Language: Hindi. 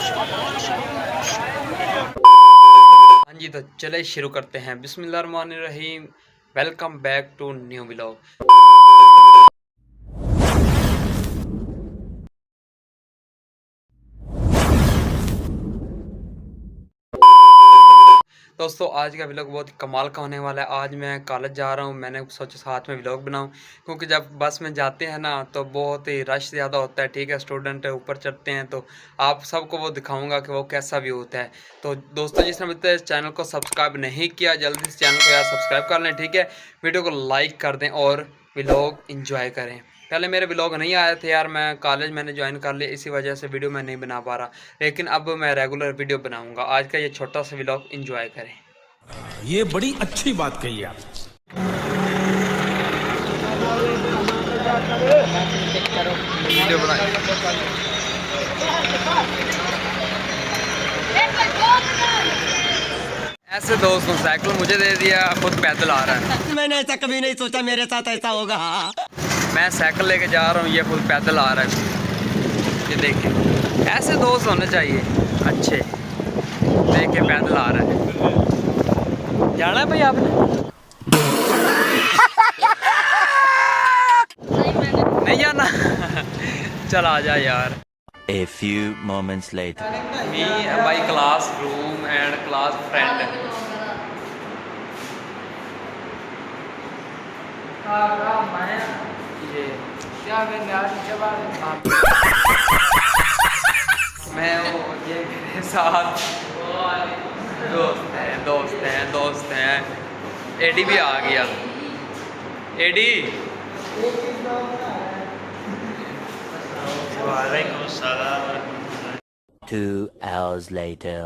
हाँ जी, तो चले शुरू करते हैं। बिस्मिल्लाहिर्रहमानिर्रहीम। Welcome back to new vlog. दोस्तों, आज का व्लॉग बहुत कमाल का होने वाला है। आज मैं कॉलेज जा रहा हूँ। मैंने सोचा साथ में व्लॉग बनाऊँ, क्योंकि जब बस में जाते हैं ना तो बहुत ही रश ज़्यादा होता है। ठीक है, स्टूडेंट ऊपर चढ़ते हैं तो आप सबको वो दिखाऊंगा कि वो कैसा व्यू होता है। तो दोस्तों, जिसने अभी तक चैनल को सब्सक्राइब नहीं किया, जल्दी से चैनल को यार सब्सक्राइब कर लें। ठीक है, वीडियो को लाइक कर दें और व्लॉग इंजॉय करें। पहले मेरे व्लॉग नहीं आए थे यार, मैं कॉलेज मैंने ज्वाइन कर लिया, इसी वजह से वीडियो मैं नहीं बना पा रहा। लेकिन अब मैं रेगुलर वीडियो बनाऊंगा। आज का ये छोटा सा व्लॉग इंजॉय करें। ये बड़ी अच्छी बात कही आप। वीडियो बनाए। ऐसे दोस्तों, साइकिल मुझे दे दिया, खुद पैदल आ रहा है। मैंने ऐसा कभी नहीं सोचा मेरे साथ ऐसा होगा। मैं साइकिल लेके जा रहा हूँ, ये खुद पैदल आ रहा है। ये देखें, ऐसे दोस्त होने चाहिए अच्छे। देखे पैदल आ रहा है। जाना है भाई आपने? नहीं जाना? चल आ जा यार। A few moments later. Me and my classroom and class friend. ये मैं वो ये मेरे साथ दोस्त हैं। एडी भी आ गया। Eddie 2 hours later.